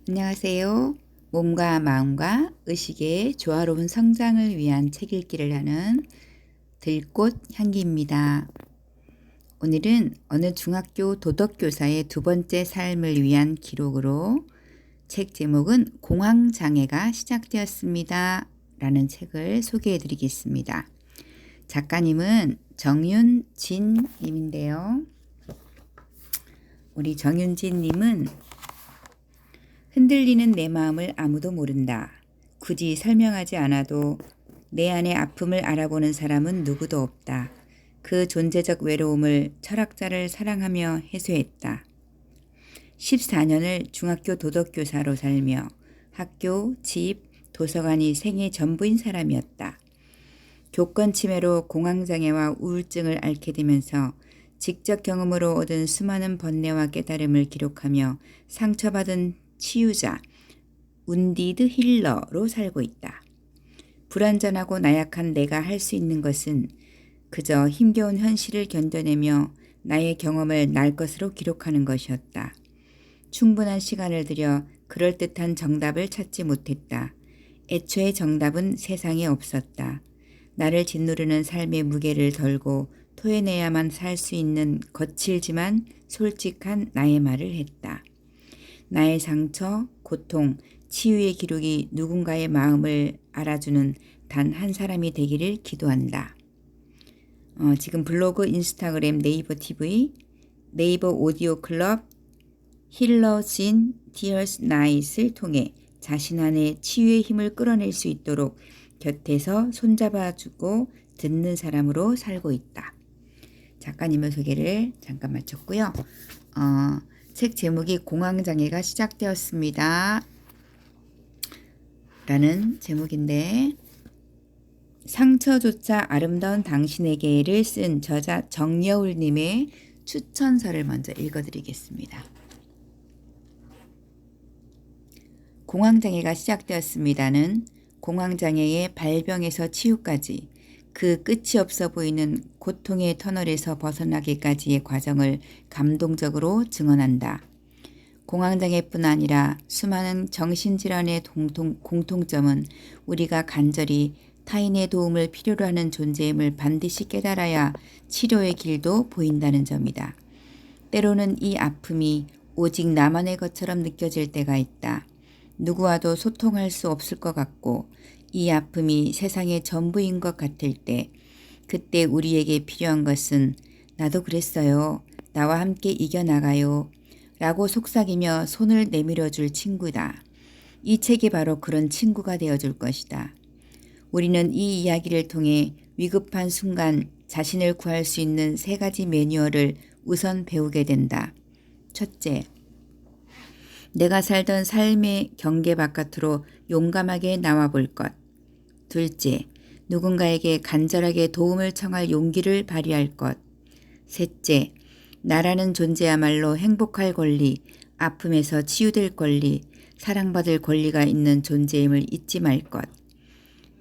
안녕하세요. 몸과 마음과 의식의 조화로운 성장을 위한 책 읽기를 하는 들꽃 향기입니다. 오늘은 어느 중학교 도덕교사의 두 번째 삶을 위한 기록으로 책 제목은 공황장애가 시작되었습니다. 라는 책을 소개해 드리겠습니다. 작가님은 정윤진 님인데요. 우리 정윤진 님은 흔들리는 내 마음을 아무도 모른다. 굳이 설명하지 않아도 내 안의 아픔을 알아보는 사람은 누구도 없다. 그 존재적 외로움을 철학자를 사랑하며 해소했다. 14년을 중학교 도덕교사로 살며 학교, 집, 도서관이 생애 전부인 사람이었다. 교권 침해로 공황장애와 우울증을 앓게 되면서 직접 경험으로 얻은 수많은 번뇌와 깨달음을 기록하며 상처받은 치유자, 운디드 힐러로 살고 있다. 불완전하고 나약한 내가 할 수 있는 것은 그저 힘겨운 현실을 견뎌내며 나의 경험을 날 것으로 기록하는 것이었다. 충분한 시간을 들여 그럴듯한 정답을 찾지 못했다. 애초에 정답은 세상에 없었다. 나를 짓누르는 삶의 무게를 덜고 토해내야만 살 수 있는 거칠지만 솔직한 나의 말을 했다. 나의 상처, 고통, 치유의 기록이 누군가의 마음을 알아주는 단 한 사람이 되기를 기도한다. 지금 블로그, 인스타그램, 네이버 TV, 네이버 오디오 클럽, 힐러즈 인 티어스 나잇을 통해 자신 안에 치유의 힘을 끌어낼 수 있도록 곁에서 손잡아주고 듣는 사람으로 살고 있다. 작가님의 소개를 잠깐 마쳤고요. 책 제목이 공황장애가 시작되었습니다. 라는 제목인데 상처조차 아름다운 당신에게를 쓴 저자 정여울님의 추천서를 먼저 읽어드리겠습니다. 공황장애가 시작되었습니다는 공황장애의 발병에서 치유까지 그 끝이 없어 보이는 고통의 터널에서 벗어나기까지의 과정을 감동적으로 증언한다. 공황장애뿐 아니라 수많은 정신질환의 공통점은 우리가 간절히 타인의 도움을 필요로 하는 존재임을 반드시 깨달아야 치료의 길도 보인다는 점이다. 때로는 이 아픔이 오직 나만의 것처럼 느껴질 때가 있다. 누구와도 소통할 수 없을 것 같고 이 아픔이 세상의 전부인 것 같을 때 그때 우리에게 필요한 것은 나도 그랬어요. 나와 함께 이겨나가요. 라고 속삭이며 손을 내밀어 줄 친구다. 이 책이 바로 그런 친구가 되어줄 것이다. 우리는 이 이야기를 통해 위급한 순간 자신을 구할 수 있는 3가지 매뉴얼을 우선 배우게 된다. 첫째, 내가 살던 삶의 경계 바깥으로 용감하게 나와 볼 것. 둘째, 누군가에게 간절하게 도움을 청할 용기를 발휘할 것. 셋째, 나라는 존재야말로 행복할 권리, 아픔에서 치유될 권리, 사랑받을 권리가 있는 존재임을 잊지 말 것.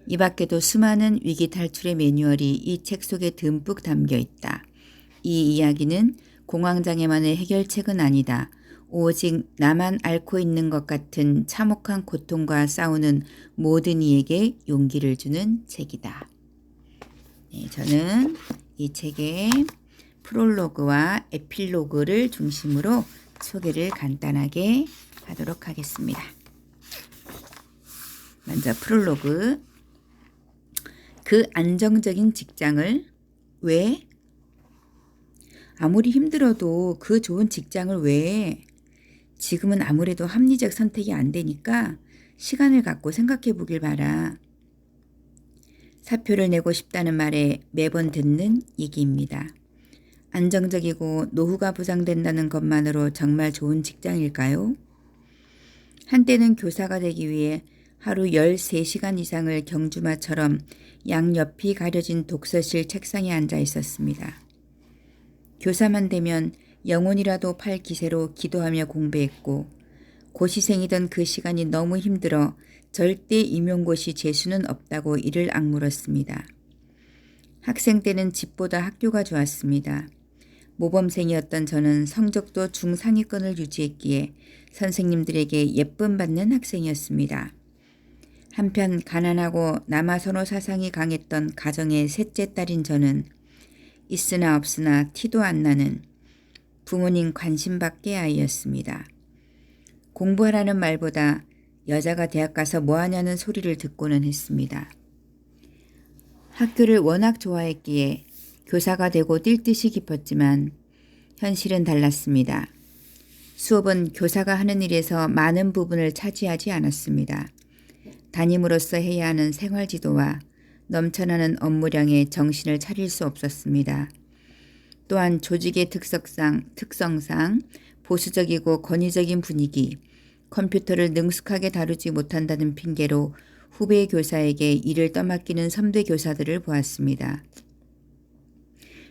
이 밖에도 수많은 위기 탈출의 매뉴얼이 이 책 속에 듬뿍 담겨 있다. 이 이야기는 공황장애만의 해결책은 아니다. 오직 나만 앓고 있는 것 같은 참혹한 고통과 싸우는 모든 이에게 용기를 주는 책이다. 네, 저는 이 책의 프롤로그와 에필로그를 중심으로 소개를 간단하게 하도록 하겠습니다. 먼저 프롤로그. 그 안정적인 직장을 왜? 아무리 힘들어도 그 좋은 직장을 왜? 지금은 아무래도 합리적 선택이 안 되니까 시간을 갖고 생각해 보길 바라. 사표를 내고 싶다는 말에 매번 듣는 얘기입니다. 안정적이고 노후가 보장된다는 것만으로 정말 좋은 직장일까요? 한때는 교사가 되기 위해 하루 13시간 이상을 경주마처럼 양옆이 가려진 독서실 책상에 앉아 있었습니다. 교사만 되면 영혼이라도 팔 기세로 기도하며 공부했고 고시생이던 그 시간이 너무 힘들어 절대 임용고시 재수는 없다고 이를 악물었습니다. 학생 때는 집보다 학교가 좋았습니다. 모범생이었던 저는 성적도 중상위권을 유지했기에 선생님들에게 예쁨 받는 학생이었습니다. 한편 가난하고 남아선호 사상이 강했던 가정의 셋째 딸인 저는 있으나 없으나 티도 안 나는 부모님 관심 밖의 아이였습니다. 공부하라는 말보다 여자가 대학 가서 뭐하냐는 소리를 듣고는 했습니다. 학교를 워낙 좋아했기에 교사가 되고 뛸 듯이 깊었지만 현실은 달랐습니다. 수업은 교사가 하는 일에서 많은 부분을 차지하지 않았습니다. 담임으로서 해야 하는 생활지도와 넘쳐나는 업무량에 정신을 차릴 수 없었습니다. 또한 조직의 특성상 보수적이고 권위적인 분위기, 컴퓨터를 능숙하게 다루지 못한다는 핑계로 후배 교사에게 일을 떠맡기는 선배 교사들을 보았습니다.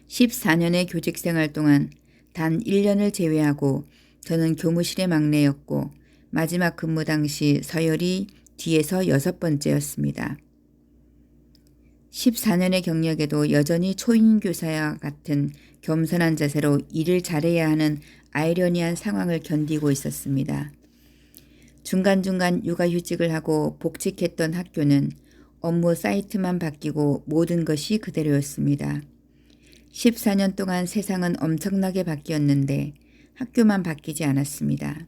14년의 교직 생활 동안 단 1년을 제외하고 저는 교무실의 막내였고 마지막 근무 당시 서열이 뒤에서 6번째였습니다. 14년의 경력에도 여전히 초임 교사와 같은 겸손한 자세로 일을 잘해야 하는 아이러니한 상황을 견디고 있었습니다. 중간중간 육아휴직을 하고 복직했던 학교는 업무 사이트만 바뀌고 모든 것이 그대로였습니다. 14년 동안 세상은 엄청나게 바뀌었는데 학교만 바뀌지 않았습니다.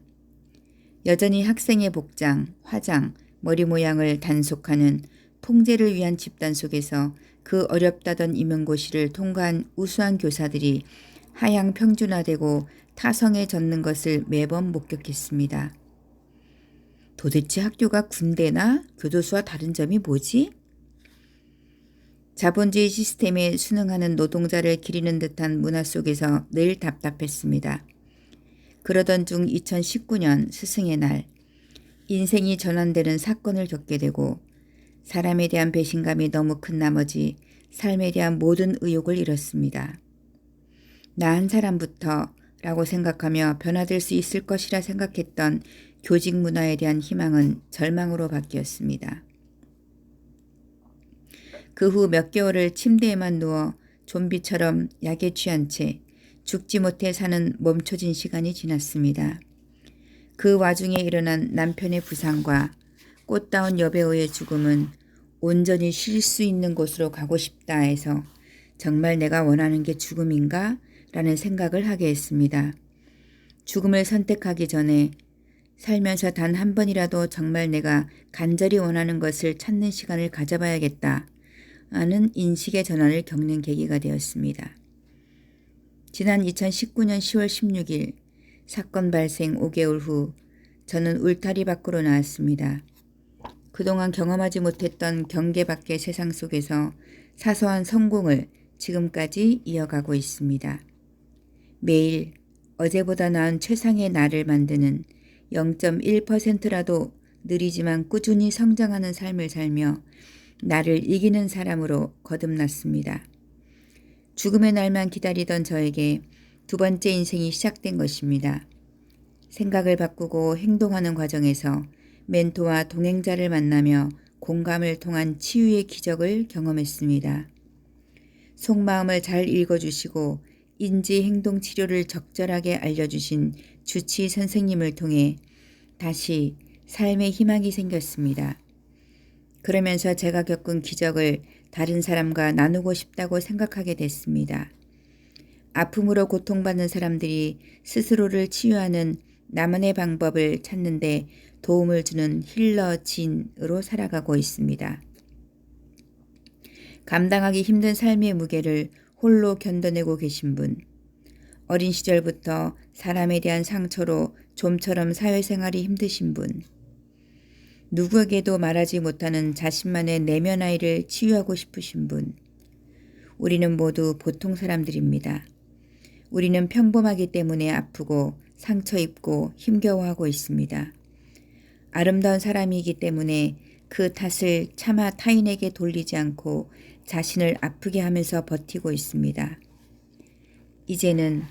여전히 학생의 복장, 화장, 머리 모양을 단속하는 통제를 위한 집단 속에서 그 어렵다던 임용고시를 통과한 우수한 교사들이 하향 평준화되고 타성에 젖는 것을 매번 목격했습니다. 도대체 학교가 군대나 교도소와 다른 점이 뭐지? 자본주의 시스템에 순응하는 노동자를 기리는 듯한 문화 속에서 늘 답답했습니다. 그러던 중 2019년 스승의 날, 인생이 전환되는 사건을 겪게 되고 사람에 대한 배신감이 너무 큰 나머지 삶에 대한 모든 의욕을 잃었습니다. 나 한 사람부터 라고 생각하며 변화될 수 있을 것이라 생각했던 교직 문화에 대한 희망은 절망으로 바뀌었습니다. 그 후 몇 개월을 침대에만 누워 좀비처럼 약에 취한 채 죽지 못해 사는 멈춰진 시간이 지났습니다. 그 와중에 일어난 남편의 부상과 꽃다운 여배우의 죽음은 온전히 쉴 수 있는 곳으로 가고 싶다 해서 정말 내가 원하는 게 죽음인가? 라는 생각을 하게 했습니다. 죽음을 선택하기 전에 살면서 단 한 번이라도 정말 내가 간절히 원하는 것을 찾는 시간을 가져봐야겠다 하는 인식의 전환을 겪는 계기가 되었습니다. 지난 2019년 10월 16일 사건 발생 5개월 후 저는 울타리 밖으로 나왔습니다. 그동안 경험하지 못했던 경계 밖의 세상 속에서 사소한 성공을 지금까지 이어가고 있습니다. 매일 어제보다 나은 최상의 나를 만드는 0.1%라도 느리지만 꾸준히 성장하는 삶을 살며 나를 이기는 사람으로 거듭났습니다. 죽음의 날만 기다리던 저에게 두 번째 인생이 시작된 것입니다. 생각을 바꾸고 행동하는 과정에서 멘토와 동행자를 만나며 공감을 통한 치유의 기적을 경험했습니다. 속마음을 잘 읽어주시고 인지행동 치료를 적절하게 알려주신 주치 선생님을 통해 다시 삶의 희망이 생겼습니다. 그러면서 제가 겪은 기적을 다른 사람과 나누고 싶다고 생각하게 됐습니다. 아픔으로 고통받는 사람들이 스스로를 치유하는 나만의 방법을 찾는데 도움을 주는 힐러진으로 살아가고 있습니다. 감당하기 힘든 삶의 무게를 홀로 견뎌내고 계신 분, 어린 시절부터 사람에 대한 상처로 좀처럼 사회생활이 힘드신 분, 누구에게도 말하지 못하는 자신만의 내면 아이를 치유하고 싶으신 분, 우리는 모두 보통 사람들입니다. 우리는 평범하기 때문에 아프고 상처 입고 힘겨워하고 있습니다. 아름다운 사람이기 때문에 그 탓을 차마 타인에게 돌리지 않고 자신을 아프게 하면서 버티고 있습니다. 이제는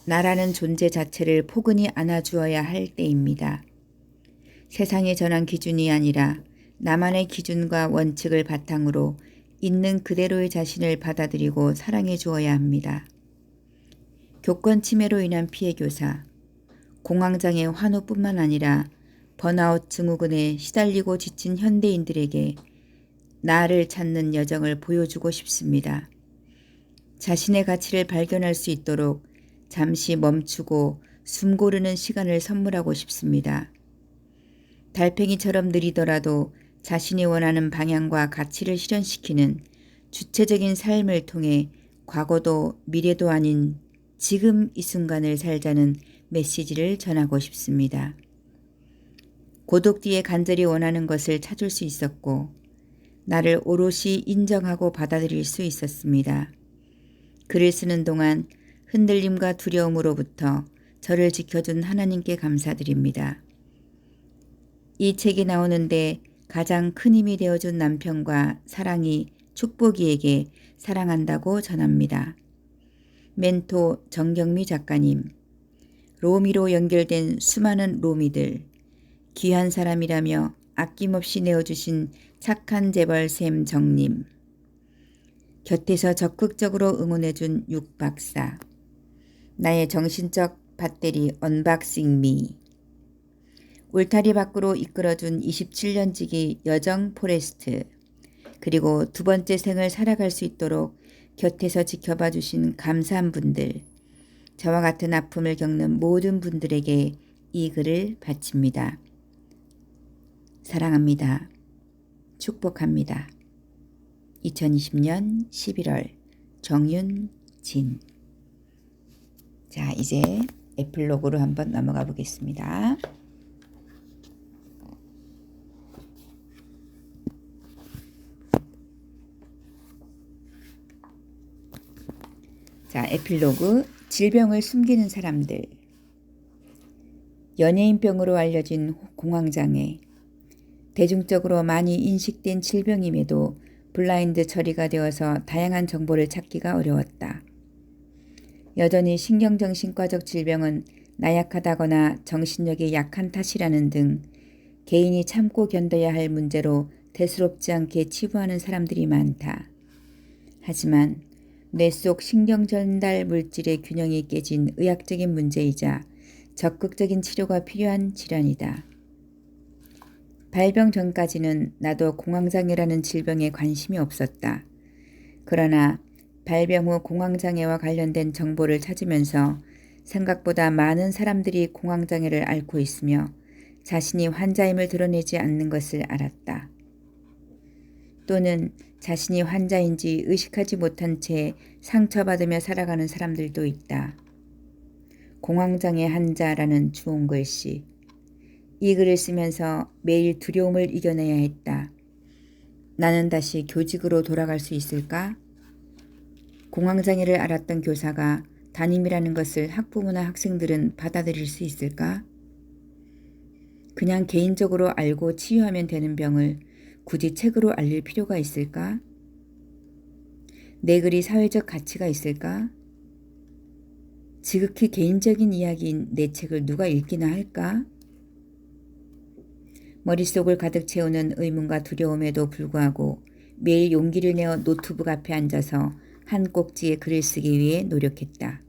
나라는 존재 자체를 포근히 안아주어야 할 때입니다. 세상의 전환 기준이 아니라 나만의 기준과 원칙을 바탕으로 있는 그대로의 자신을 받아들이고 사랑해 주어야 합니다. 교권 침해로 인한 피해 교사, 공황장애 환우뿐만 아니라 번아웃 증후군에 시달리고 지친 현대인들에게 나를 찾는 여정을 보여주고 싶습니다. 자신의 가치를 발견할 수 있도록 잠시 멈추고 숨 고르는 시간을 선물하고 싶습니다. 달팽이처럼 느리더라도 자신이 원하는 방향과 가치를 실현시키는 주체적인 삶을 통해 과거도 미래도 아닌 지금 이 순간을 살자는 메시지를 전하고 싶습니다. 고독 뒤에 간절히 원하는 것을 찾을 수 있었고 나를 오롯이 인정하고 받아들일 수 있었습니다. 글을 쓰는 동안 흔들림과 두려움으로부터 저를 지켜준 하나님께 감사드립니다. 이 책이 나오는데 가장 큰 힘이 되어준 남편과 사랑이 축복이에게 사랑한다고 전합니다. 멘토 정경미 작가님, 로미로 연결된 수많은 로미들, 귀한 사람이라며 아낌없이 내어주신 착한 재벌샘 정님, 곁에서 적극적으로 응원해준 육 박사, 나의 정신적 배터리 언박싱 미, 울타리 밖으로 이끌어준 27년지기 여정 포레스트, 그리고 두 번째 생을 살아갈 수 있도록 곁에서 지켜봐 주신 감사한 분들, 저와 같은 아픔을 겪는 모든 분들에게 이 글을 바칩니다. 사랑합니다. 축복합니다. 2020년 11월 정윤진. 자, 이제 에필로그로 한번 넘어가 보겠습니다. 자, 에필로그. 질병을 숨기는 사람들. 연예인병으로 알려진 공황장애. 대중적으로 많이 인식된 질병임에도 블라인드 처리가 되어서 다양한 정보를 찾기가 어려웠다. 여전히 신경정신과적 질병은 나약하다거나 정신력이 약한 탓이라는 등 개인이 참고 견뎌야 할 문제로 대수롭지 않게 치부하는 사람들이 많다. 하지만 뇌 속 신경전달 물질의 균형이 깨진 의학적인 문제이자 적극적인 치료가 필요한 질환이다. 발병 전까지는 나도 공황장애라는 질병에 관심이 없었다. 그러나 발병 후 공황장애와 관련된 정보를 찾으면서 생각보다 많은 사람들이 공황장애를 앓고 있으며 자신이 환자임을 드러내지 않는 것을 알았다. 또는 자신이 환자인지 의식하지 못한 채 상처받으며 살아가는 사람들도 있다. 공황장애 환자라는 주홍 글씨. 이 글을 쓰면서 매일 두려움을 이겨내야 했다. 나는 다시 교직으로 돌아갈 수 있을까? 공황장애를 앓았던 교사가 담임이라는 것을 학부모나 학생들은 받아들일 수 있을까? 그냥 개인적으로 알고 치유하면 되는 병을 굳이 책으로 알릴 필요가 있을까? 내 글이 사회적 가치가 있을까? 지극히 개인적인 이야기인 내 책을 누가 읽기나 할까? 머릿속을 가득 채우는 의문과 두려움에도 불구하고 매일 용기를 내어 노트북 앞에 앉아서 한 꼭지에 글을 쓰기 위해 노력했다.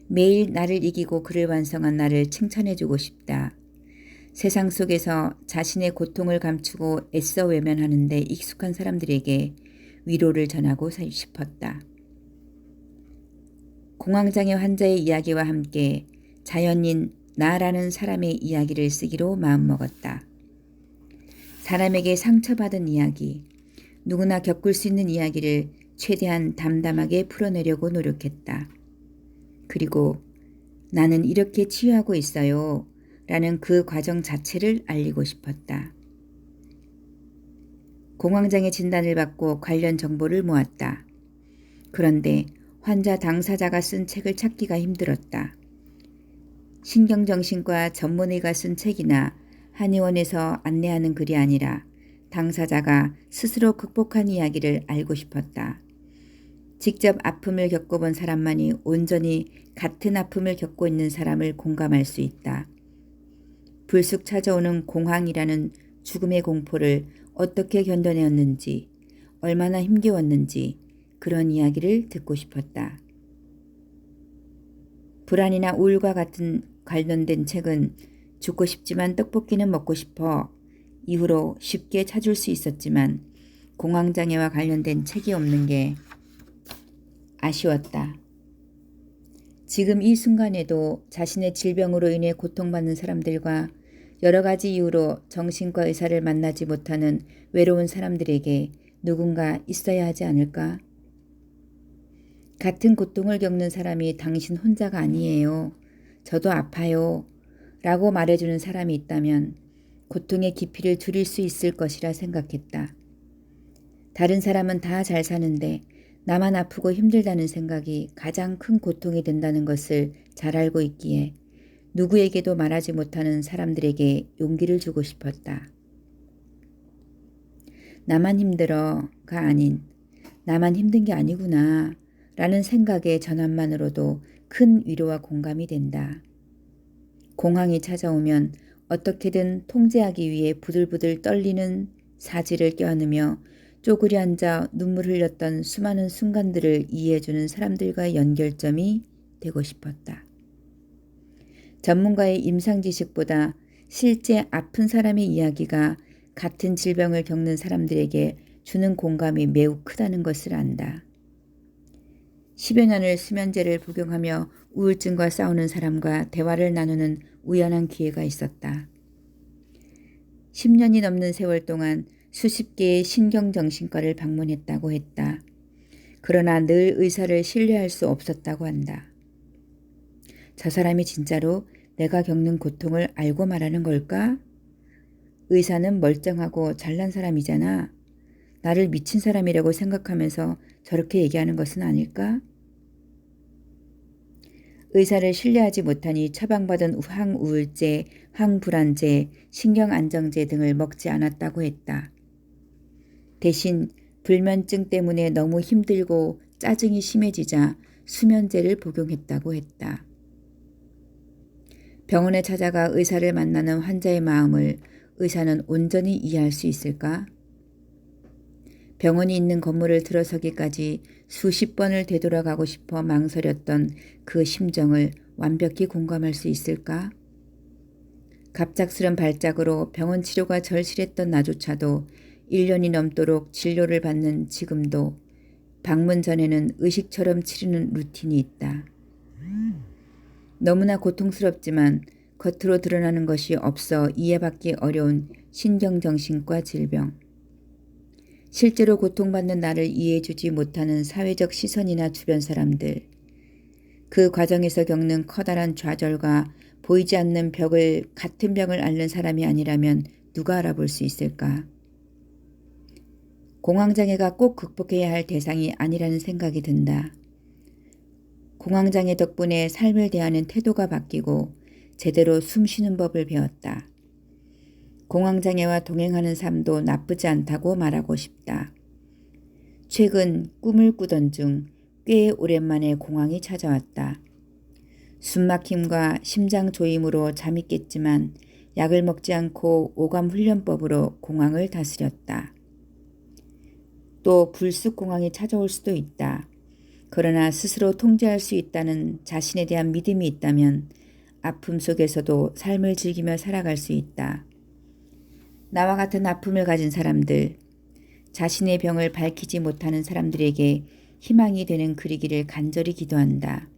매일 나를 이기고 글을 완성한 나를 칭찬해주고 싶다. 세상 속에서 자신의 고통을 감추고 애써 외면하는 데 익숙한 사람들에게 위로를 전하고 싶었다. 공황장애 환자의 이야기와 함께 자연인 나라는 사람의 이야기를 쓰기로 마음먹었다. 사람에게 상처받은 이야기, 누구나 겪을 수 있는 이야기를 최대한 담담하게 풀어내려고 노력했다. 그리고 나는 이렇게 치유하고 있어요. 라는 그 과정 자체를 알리고 싶었다. 공황장애 진단을 받고 관련 정보를 모았다. 그런데 환자 당사자가 쓴 책을 찾기가 힘들었다. 신경정신과 전문의가 쓴 책이나 한의원에서 안내하는 글이 아니라 당사자가 스스로 극복한 이야기를 알고 싶었다. 직접 아픔을 겪어본 사람만이 온전히 같은 아픔을 겪고 있는 사람을 공감할 수 있다. 불쑥 찾아오는 공황이라는 죽음의 공포를 어떻게 견뎌내었는지, 얼마나 힘겨웠는지 그런 이야기를 듣고 싶었다. 불안이나 우울과 같은 관련된 책은 죽고 싶지만 떡볶이는 먹고 싶어 이후로 쉽게 찾을 수 있었지만 공황장애와 관련된 책이 없는 게 아쉬웠다. 지금 이 순간에도 자신의 질병으로 인해 고통받는 사람들과 여러 가지 이유로 정신과 의사를 만나지 못하는 외로운 사람들에게 누군가 있어야 하지 않을까? 같은 고통을 겪는 사람이 당신 혼자가 아니에요. 저도 아파요. 라고 말해주는 사람이 있다면 고통의 깊이를 줄일 수 있을 것이라 생각했다. 다른 사람은 다 잘 사는데 나만 아프고 힘들다는 생각이 가장 큰 고통이 된다는 것을 잘 알고 있기에 누구에게도 말하지 못하는 사람들에게 용기를 주고 싶었다. 나만 힘들어가 아닌 나만 힘든 게 아니구나 라는 생각의 전환만으로도 큰 위로와 공감이 된다. 공황이 찾아오면 어떻게든 통제하기 위해 부들부들 떨리는 사지를 껴안으며 쪼그려 앉아 눈물 흘렸던 수많은 순간들을 이해해주는 사람들과의 연결점이 되고 싶었다. 전문가의 임상 지식보다 실제 아픈 사람의 이야기가 같은 질병을 겪는 사람들에게 주는 공감이 매우 크다는 것을 안다. 10여 년을 수면제를 복용하며 우울증과 싸우는 사람과 대화를 나누는 우연한 기회가 있었다. 10년이 넘는 세월 동안 수십 개의 신경정신과를 방문했다고 했다. 그러나 늘 의사를 신뢰할 수 없었다고 한다. 저 사람이 진짜로 내가 겪는 고통을 알고 말하는 걸까? 의사는 멀쩡하고 잘난 사람이잖아. 나를 미친 사람이라고 생각하면서 저렇게 얘기하는 것은 아닐까? 의사를 신뢰하지 못하니 처방받은 항우울제, 항불안제, 신경안정제 등을 먹지 않았다고 했다. 대신 불면증 때문에 너무 힘들고 짜증이 심해지자 수면제를 복용했다고 했다. 병원에 찾아가 의사를 만나는 환자의 마음을 의사는 온전히 이해할 수 있을까? 병원이 있는 건물을 들어서기까지 수십 번을 되돌아가고 싶어 망설였던 그 심정을 완벽히 공감할 수 있을까? 갑작스런 발작으로 병원 치료가 절실했던 나조차도 1년이 넘도록 진료를 받는 지금도 방문 전에는 의식처럼 치르는 루틴이 있다. 너무나 고통스럽지만 겉으로 드러나는 것이 없어 이해받기 어려운 신경정신과 질병. 실제로 고통받는 나를 이해해주지 못하는 사회적 시선이나 주변 사람들. 그 과정에서 겪는 커다란 좌절과 보이지 않는 벽을 같은 병을 앓는 사람이 아니라면 누가 알아볼 수 있을까? 공황장애가 꼭 극복해야 할 대상이 아니라는 생각이 든다. 공황장애 덕분에 삶을 대하는 태도가 바뀌고 제대로 숨쉬는 법을 배웠다. 공황장애와 동행하는 삶도 나쁘지 않다고 말하고 싶다. 최근 꿈을 꾸던 중 꽤 오랜만에 공황이 찾아왔다. 숨막힘과 심장 조임으로 잠이 깼지만 약을 먹지 않고 오감 훈련법으로 공황을 다스렸다. 또 불쑥 공황이 찾아올 수도 있다. 그러나 스스로 통제할 수 있다는 자신에 대한 믿음이 있다면 아픔 속에서도 삶을 즐기며 살아갈 수 있다. 나와 같은 아픔을 가진 사람들, 자신의 병을 밝히지 못하는 사람들에게 희망이 되는 글이기를 간절히 기도한다.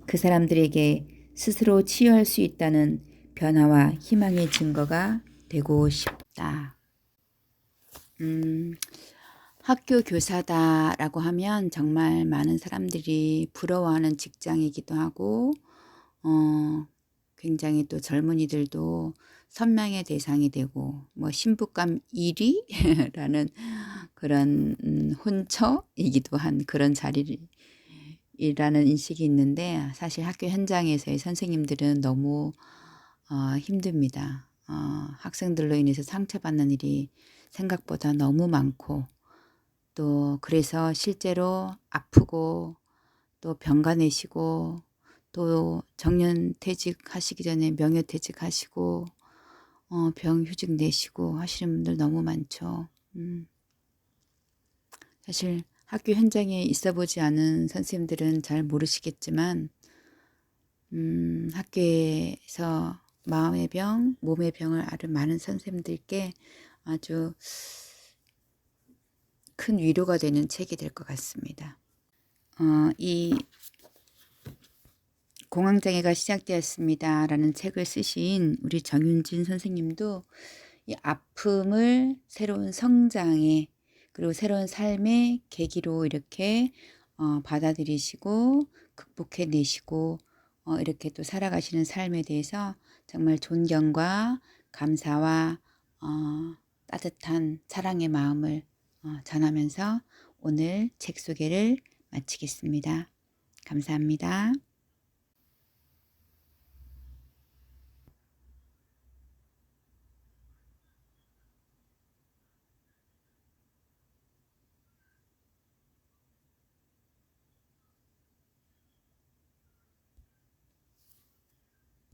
그 사람들에게 스스로 치유할 수 있다는 변화와 희망의 증거가 되고 싶다. 학교 교사다라고 하면 정말 많은 사람들이 부러워하는 직장이기도 하고 굉장히 또 젊은이들도 선망의 대상이 되고 뭐 신부감 1위라는 그런 혼처이기도 한 그런 자리라는 인식이 있는데 사실 학교 현장에서의 선생님들은 너무 힘듭니다. 학생들로 인해서 상처받는 일이 생각보다 너무 많고 또 그래서 실제로 아프고 또 병가 내시고 또 정년퇴직 하시기 전에 명예퇴직 하시고 병휴직 내시고 하시는 분들 너무 많죠. 사실 학교 현장에 있어 보지 않은 선생님들은 잘 모르시겠지만 학교에서 마음의 병, 몸의 병을 앓은 많은 선생님들께 아주 큰 위로가 되는 책이 될 것 같습니다. 이 공황장애가 시작되었습니다 라는 책을 쓰신 우리 정윤진 선생님도 이 아픔을 새로운 성장의 그리고 새로운 삶의 계기로 이렇게 받아들이시고 극복해내시고 이렇게 또 살아가시는 삶에 대해서 정말 존경과 감사와 따뜻한 사랑의 마음을 전하면서 오늘 책 소개를 마치겠습니다. 감사합니다.